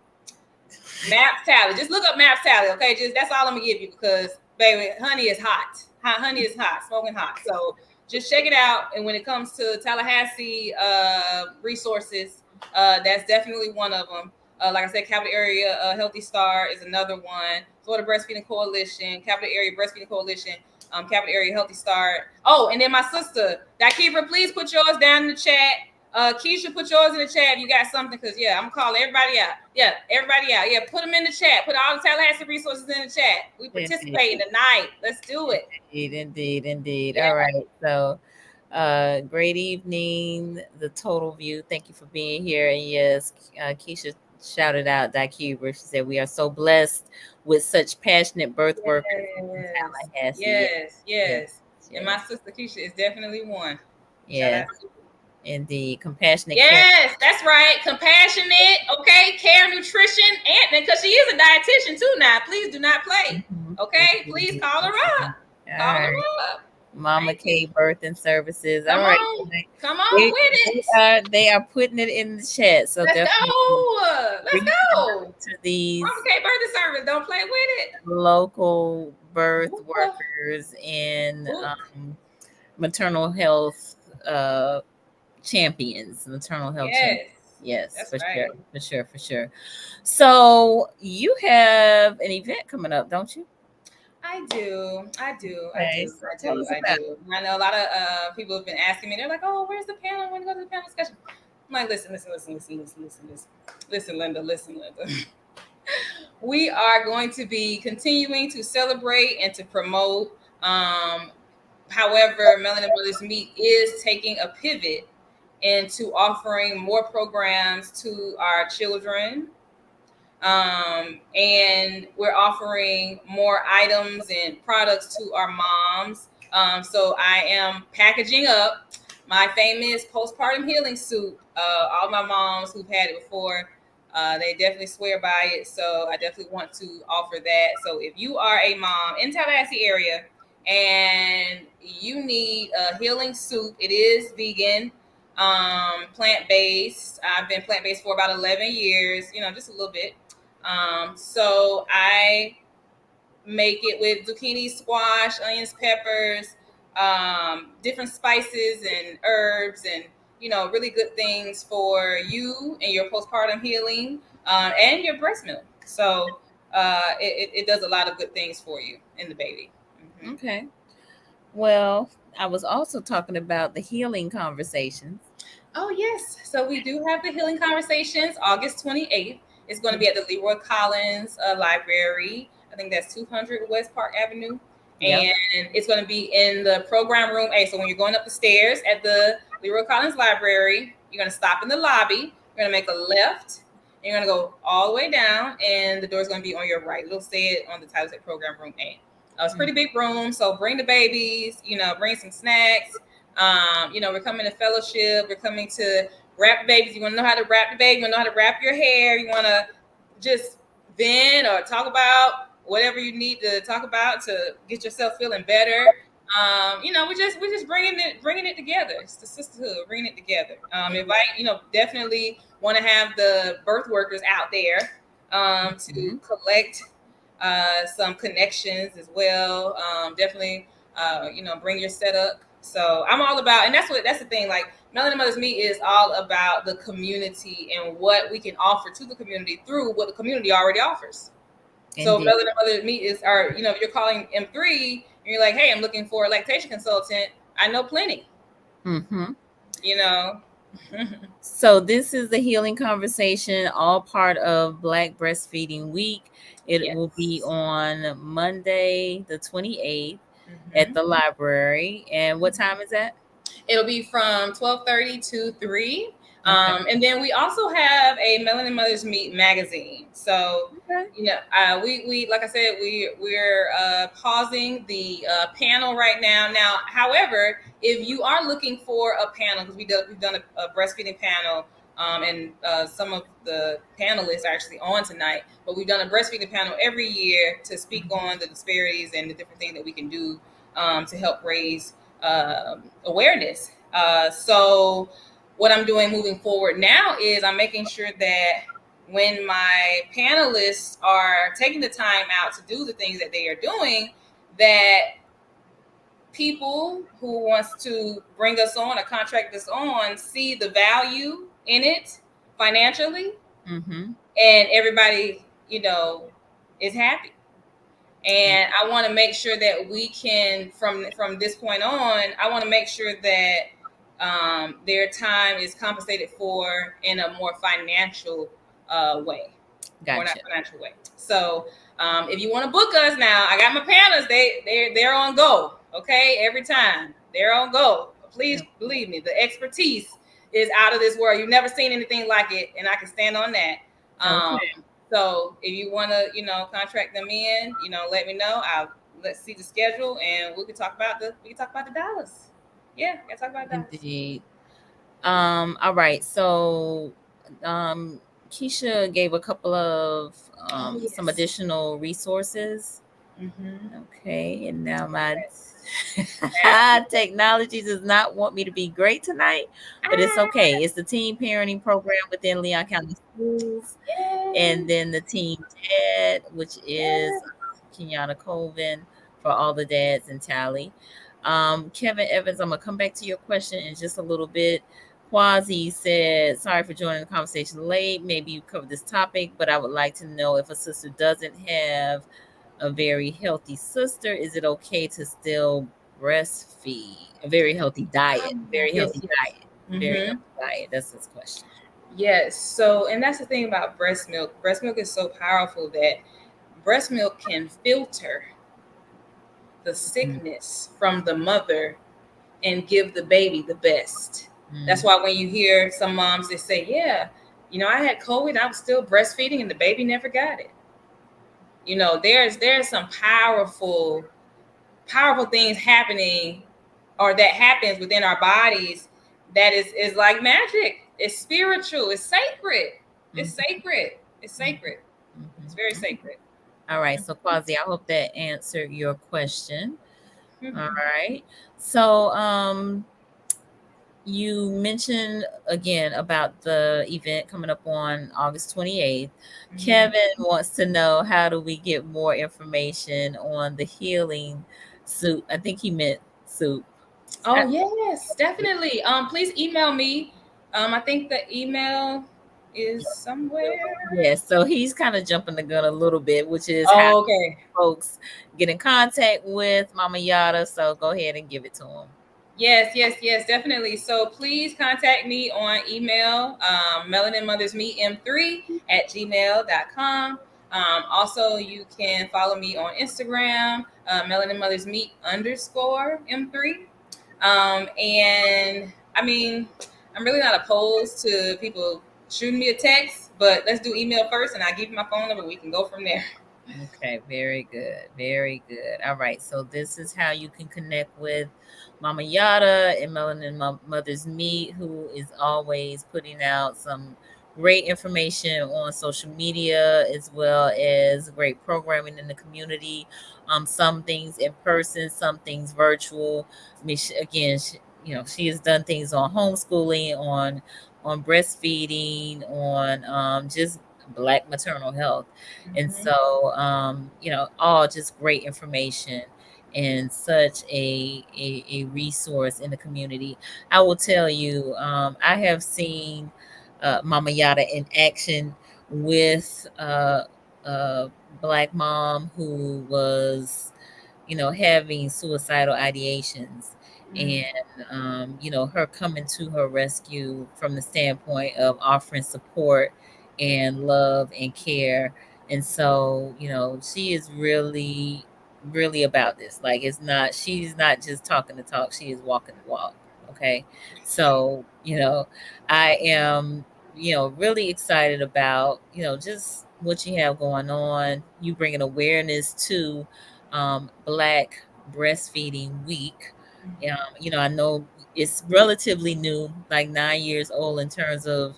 Maps Tally. Just look up Maps Tally, okay? Just that's all I'm gonna give you, because baby, honey is hot. Honey is hot, smoking hot. So just check it out. And when it comes to Tallahassee resources, that's definitely one of them. Like I said, Capital Area Healthy Star is another one. Florida Breastfeeding Coalition, Capital Area Breastfeeding Coalition, Capital Area Healthy Star. Oh, and then my sister, Dakibra, please put yours down in the chat. Keisha, put yours in the chat if you got something, because I'm gonna call everybody out. Yeah, everybody out. Yeah, put them in the chat. Put all the Tallahassee resources in the chat. We participating tonight. Let's do it. Indeed. Yeah. All right. So, great evening, the total view. Thank you for being here. And yes, Keisha shouted out Dakiba. She said, "We are so blessed with such passionate birth workers in Yes. Tallahassee." Yes. Yes, Yes. And my yes, sister Keisha is definitely one. Shout yes. out to you. Indeed, compassionate care. Yes, that's right. Compassionate, okay, care, nutrition, and because she is a dietitian too now. Please do not play. Okay, please Indeed. call her up. All Call right. her up. Mama Thank you. K Birth and Services. All Come right. on. Come on They, with they it. are putting it in the chat. So Let's definitely go. Let's reach out go. to these Mama K birthday service. Don't play with it. local birth Whoop, workers and whoop. maternal health champions, maternal health champions. Yes. Yes, That's for right. sure, for sure. So you have an event coming up, don't you? I do. Okay, so tell us I about do. I know a lot of people have been asking me. They're like, "Oh, where's the panel? I want to go to the panel discussion." I'm like, listen, Linda, listen, Linda. We are going to be continuing to celebrate and to promote. However, Melanin Brothers Meet is taking a pivot into offering more programs to our children, and we're offering more items and products to our moms. So I am packaging up my famous postpartum healing soup. All my moms who've had it before, they definitely swear by it. So I definitely want to offer that. So if you are a mom in Tallahassee area and you need a healing soup, it is vegan, plant-based. I've been plant-based for about 11 years, just a little bit. So I make it with zucchini, squash, onions, peppers, different spices and herbs, and really good things for you and your postpartum healing, and your breast milk. So it does a lot of good things for you and the baby. it. Okay. Well, I was also talking about the healing conversations. Oh, yes. So we do have the Healing Conversations August 28th. It's going to be at the Leroy Collins Library. I think that's 200 West Park Avenue. Yep. And it's going to be in the program room A. So when you're going up the stairs at the Leroy Collins Library, you're going to stop in the lobby. You're going to make a left. And you're going to go all the way down, and the door is going to be on your right. It'll say it on the title, say program room A. It's a pretty big room. So bring the babies, bring some snacks. We're coming to fellowship. We're coming to wrap babies. You want to know how to wrap the baby. You want to know how to wrap your hair. You want to just vent or talk about whatever you need to talk about to get yourself feeling better. We're just bringing it together. It's the sisterhood, bringing it together. Invite, definitely want to have the birth workers out there to collect some connections as well. Definitely, bring your setup. So I'm all about, and that's the thing. Like Melanin Mothers Meet is all about the community and what we can offer to the community through what the community already offers. Indeed. So Melanin Mothers Meet is if you're calling M3 and you're like, hey, I'm looking for a lactation consultant, I know plenty. Mm-hmm. So this is the healing conversation, all part of Black Breastfeeding Week. It will be on Monday, the 28th, at the library. And what time is that? It'll be from 12:30 to 3. Okay. And then we also have a Melanin Mothers Meet magazine. So, we like I said, we're pausing the panel right now. Now, however, if you are looking for a panel, because we've done a breastfeeding panel, and some of the panelists are actually on tonight, but we've done a breastfeeding panel every year to speak on the disparities and the different things that we can do to help raise awareness. So what I'm doing moving forward now is I'm making sure that when my panelists are taking the time out to do the things that they are doing, that people who wants to bring us on or contract us on see the value in it financially, and everybody, is happy. And I want to make sure that we can, from this point on, I want to make sure that their time is compensated for in a more financial way. Gotcha. More not financial way. So if you want to book us now, I got my panels. They're on go. Okay, every time they're on go. Please believe me, the expertise is out of this world. You've never seen anything like it, and I can stand on that. So if you want to, contract them in, let me know. Let's see the schedule, and we can talk about the dollars. Yeah, we can talk about dollars. Indeed. All right. So, Keisha gave a couple of some additional resources. Okay, and now my technology does not want me to be great tonight, but it's okay. It's the teen parenting program within Leon County Schools, and then the teen dad, which is Kenyatta Colvin for all the dads in Tally. Kevin Evans, I'm gonna come back to your question in just a little bit. Quasi said, sorry for joining the conversation late. Maybe you covered this topic, but I would like to know if a sister doesn't have a very healthy sister, is it okay to still breastfeed? A very healthy diet. Very Yes, healthy yes. diet. Very Mm-hmm. healthy diet. That's his question. Yes. So, and that's the thing about breast milk. Breast milk is so powerful that breast milk can filter the sickness from the mother and give the baby the best. That's Mm-hmm. why when you hear some moms that say, "Yeah, I had COVID, I was still breastfeeding, and the baby never got it." There's some powerful things happening, or that happens within our bodies, that is like magic. It's spiritual. It's sacred. It's Mm-hmm. sacred. It's sacred. It's very Mm-hmm. sacred. All right. So, Quasi, I hope that answered your question. All Mhm. right. So, you mentioned again about the event coming up on August 28th. Mhm. Kevin wants to know, how do we get more information on the healing soup? I think he meant soup. Oh yes, definitely. Please email me. I think the email is somewhere. Yeah, so he's kind of jumping the gun a little bit, which is how Oh, okay. folks get in contact with Mama Yata. So go ahead and give it to him. Yes, yes, yes, definitely. So please contact me on email, melaninmothersmeetm3@gmail.com. Also, you can follow me on Instagram, melaninmothersmeet_m3. And I mean, I'm really not opposed to people shooting me a text, but let's do email first, and I'll give you my phone number. We can go from there. Okay, very good. Very good. All right. So this is how you can connect with Mama Yata and Melanin Mother's Meat, who is always putting out some great information on social media, as well as great programming in the community. Some things in person, some things virtual. I mean, again, she has done things on homeschooling, on breastfeeding, on just Black maternal health. And Mhm. so, all just great information and such a resource in the community. I will tell you, I have seen Mama Yata in action with a Black mom who was, having suicidal ideations. Mhm. And, her coming to her rescue from the standpoint of offering support and love and care. And so, she is really, really about this. Like, she's not just talking the talk, she is walking the walk. Okay. So, I am, really excited about, just what you have going on. You bringing awareness to Black Breastfeeding Week. I know it's relatively new, like 9 years old in terms of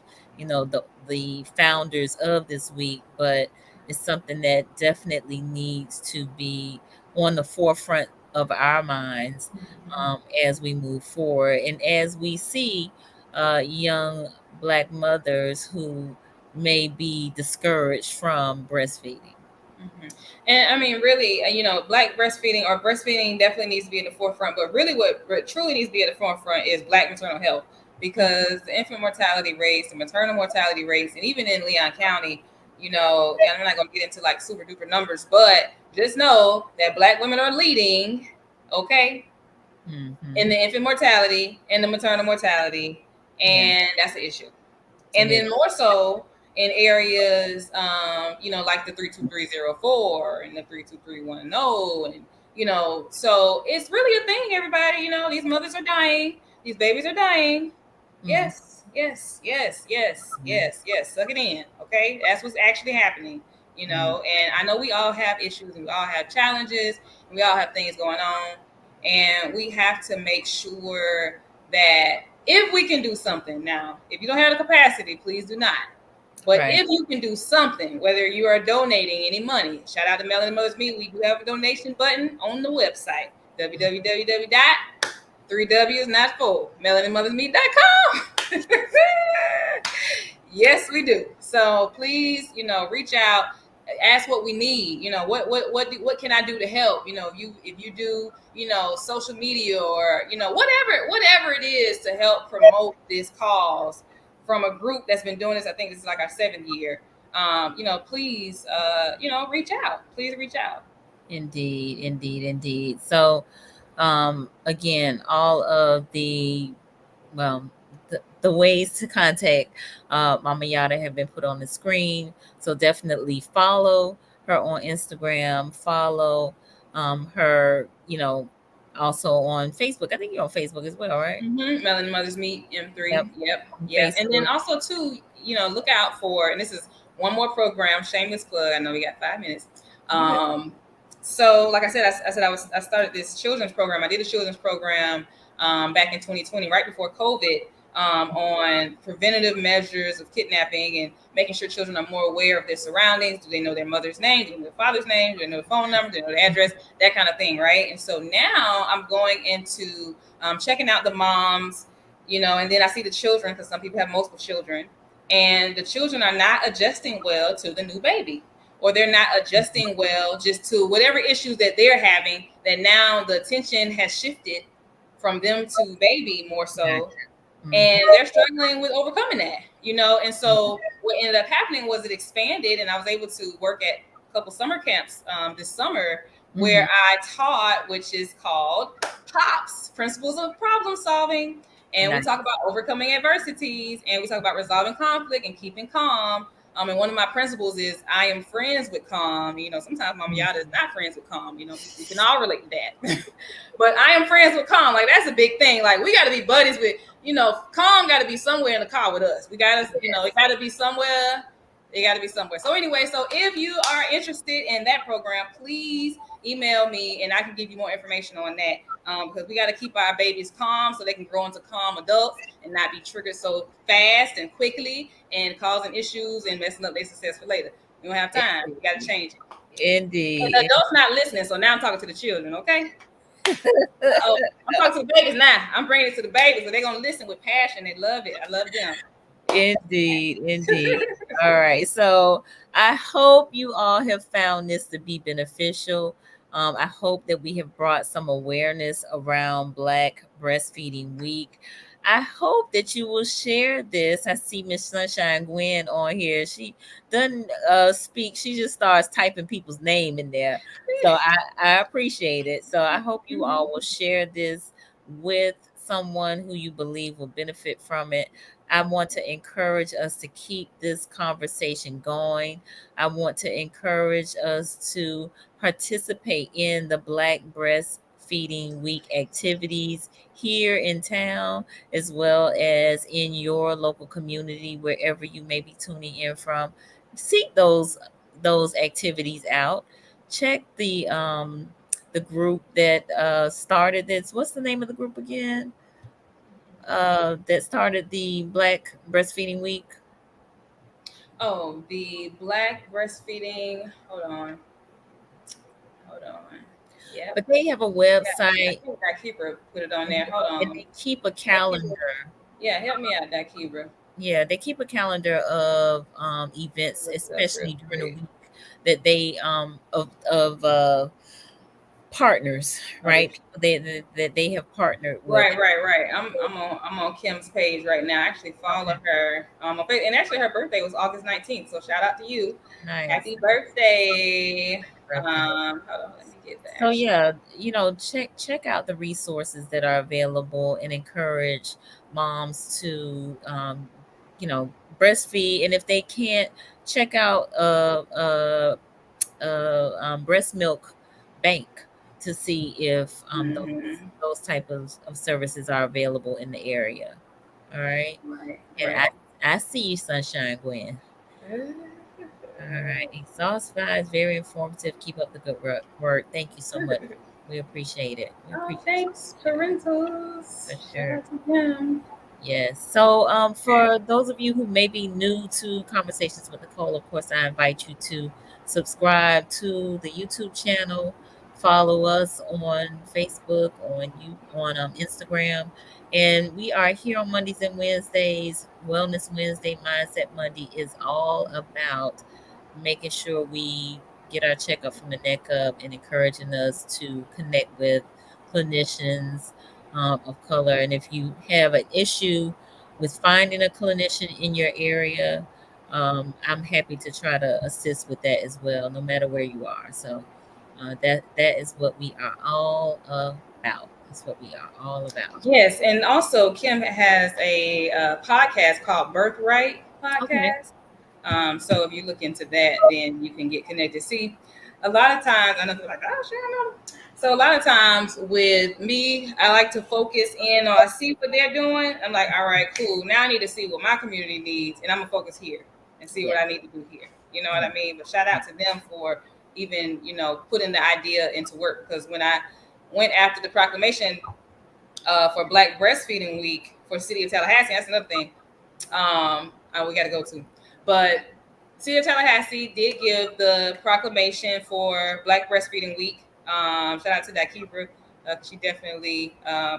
the founders of this week, but it's something that definitely needs to be on the forefront of our minds as we move forward, and as we see young Black mothers who may be discouraged from breastfeeding. Mhm. And I mean, really, Black breastfeeding, or breastfeeding, definitely needs to be in the forefront. But really, what truly needs to be at the forefront is Black maternal health, because the infant mortality rates, the maternal mortality rates, and even in Leon County, and I'm not going to get into like super duper numbers, but just know that Black women are leading, okay, in Mm-hmm. the infant mortality and the maternal mortality, Yeah, and that's the issue. it's an And issue. then more so in areas, like the 32304 and the 32310, and so it's really a thing. Everybody, these mothers are dying, these babies are dying. Mm-hmm. Yes, yes, yes, yes, yes, yes. Suck it in, okay? That's what's actually happening. And I know we all have issues, and we all have challenges, and we all have things going on, and we have to make sure that if we can do something now, if you don't have the capacity, please do not. But Right. if you can do something, whether you are donating any money, shout out to Melanin Mother's Meet. We do have a donation button on the website, www. Three W's, not four, melaninmothersmeet.com. Yes, we do. So please, reach out, ask what we need. What can I do to help? If you do, social media, or whatever it is to help promote this cause from a group that's been doing this. I think this is like our 7th year. Please, reach out. Please reach out. Indeed, indeed, indeed. So, again, all of well, the ways to contact Mama Yata have been put on the screen. So definitely follow her on Instagram. Follow her, also on Facebook. I think you're on Facebook as well, right? Melanin Mothers Meet M3. Yep, Yep, on yep. And then Facebook. also too, look out for, and this is one more program, shameless plug. I know we got 5 minutes. Okay. So like I said, I started this children's program. I did a children's program back in 2020, right before COVID, on preventative measures of kidnapping and making sure children are more aware of their surroundings. Do they know their mother's name? Do they know their father's name? Do they know the phone number? Do they know the address? That kind of thing, right? And so now I'm going into checking out the moms, and then I see the children because some people have multiple children, and the children are not adjusting well to the new baby, or they're not adjusting well just to whatever issues that they're having. That now the attention has shifted from them to baby more so, and they're struggling with overcoming that. And so what ended up happening was it expanded, and I was able to work at a couple summer camps this summer where I taught, which is called POPS, Principles of Problem Solving. And we Nice. talk about overcoming adversities, and we talk about resolving conflict and keeping calm. And one of my principles is I am friends with calm. Sometimes Mama Yata is not friends with calm. We can all relate to that. But I am friends with calm. Like, that's a big thing. Like, we got to be buddies with, calm got to be somewhere in the car with us. We got to, it got to be somewhere. It got to be somewhere. So anyway, so if you are interested in that program, please email me and I can give you more information on that. Because we got to keep our babies calm so they can grow into calm adults and not be triggered so fast and quickly and causing issues and messing up their success for later. We don't have time. We got to change it. Indeed. And the adults not listening, so now I'm talking to the children, okay? I'm talking to the babies now. I'm bringing it to the babies, so they're going to listen with passion. They love it. I love them. Indeed, indeed. All right. So I hope you all have found this to be beneficial. I hope that we have brought some awareness around Black Breastfeeding Week. I hope that you will share this. I see Miss Sunshine Gwen on here. She doesn't speak. She just starts typing people's name in there. So I appreciate it. So I hope you all will share this with someone who you believe will benefit from it. I want to encourage us to keep this conversation going. I want to encourage us to participate in the Black Breastfeeding Week activities here in town, as well as in your local community, wherever you may be tuning in from. Seek those activities out. Check the group that started this. What's the name of the group again? That started the Black Breastfeeding Week. Oh, the Black Breastfeeding. Hold on. Yeah. But they have a website. Yeah, I think Dakibra put it on there. Hold on. And they keep a calendar. Yeah, help me out, Dakibra. Yeah, they keep a calendar of events, especially during the week that they of partners, right? People that they have partnered with. Right. I'm on Kim's page right now. I actually follow her. And actually her birthday was August 19th. So shout out to you. Nice. Happy birthday. Hold on, let me get that. So yeah, check out the resources that are available and encourage moms to breastfeed. And if they can't, check out breast milk bank to see if those type of services are available in the area. All right. And I see you, Sunshine Gwen. All right. Exhaust vibes, very informative. Keep up the good work. Thank you so much. We appreciate it. Thanks, parentals. For sure. Yes. So for those of you who may be new to Conversations with Nicole, of course, I invite you to subscribe to the YouTube channel, follow us on Facebook, on Instagram. And we are here on Mondays and Wednesdays. Wellness Wednesday, Mindset Monday is all about making sure we get our checkup from the neck up and encouraging us to connect with clinicians of color. And if you have an issue with finding a clinician in your area, I'm happy to try to assist with that as well, no matter where you are. So That is what we are all about. That's what we are all about. Yes, and also Kim has a podcast called Birthright Okay. Podcast. So if you look into that, then you can get connected. See, a lot of times I know people are like, oh, sure, I know. So a lot of times with me, I like to focus in on I see what they're doing. I'm like, all right, cool. Now I need to see what my community needs, and I'm gonna focus here and see what Yeah. I need to do here. You know what I mean? But shout out to them for even putting the idea into work, because when I went after the proclamation for Black Breastfeeding Week for the city of Tallahassee, that's another thing we got to go to. But City of Tallahassee did give the proclamation for Black Breastfeeding Week. Shout out to that keeper. She definitely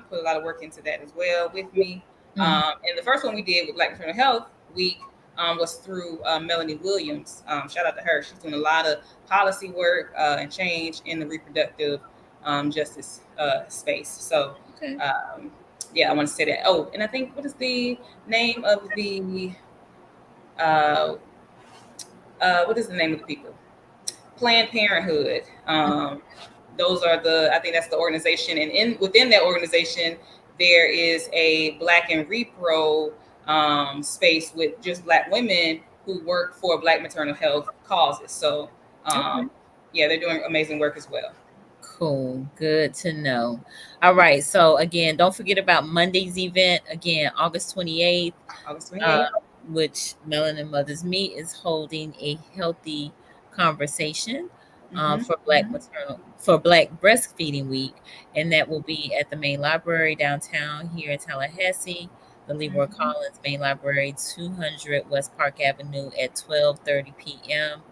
put a lot of work into that as well with me. Mhm. And the first one we did with Black Maternal Health Week was through Melanie Williams. Shout out to her. She's doing a lot of policy work and change in the reproductive justice space. So, Okay. yeah, I want to say that. Oh, and I think, what is the name of the uh, what is the name of the people? Planned Parenthood. Those are I think that's the organization, and within that organization, there is a Black and Repro space with just Black women who work for Black maternal health causes. So, Okay. yeah, they're doing amazing work as well. Cool. Good to know. All right. So again, don't forget about Monday's event. Again, August 28th, August uh, 28th. which Melanin Mothers Meet is holding a healthy conversation Mm-hmm. for Black Breastfeeding Week, and that will be at the main library downtown here in Tallahassee, the Leroy Mm-hmm. Collins Main Library, 200 West Park Avenue at 12:30 p.m.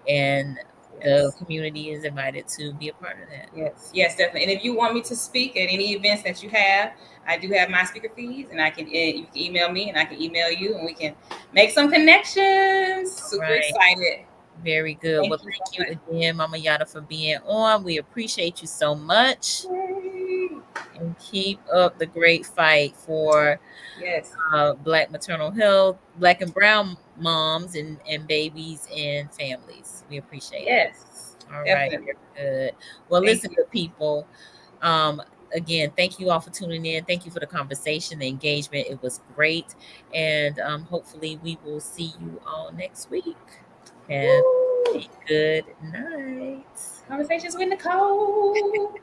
And the Yes. community is invited to be a part of that. Yes, yes, definitely. And if you want me to speak at any events that you have, I do have my speaker fees, and you can email me, and I can email you, and we can make some connections. Super Right. excited. Very good. Thank Well, you so thank you much. again, Mama Yata, for being on. We appreciate you so much, Yay. and keep up the great fight for Yes, Black maternal health, Black and Brown moms and babies and families. We appreciate it. yes, All right. definitely. Very good. Well, Thank listen, you. good people. Um, Again, thank you all for tuning in. Thank you for the conversation, the engagement. It was great. And hopefully, we will see you all next week. Have Woo. a good night. Conversations with Nicole.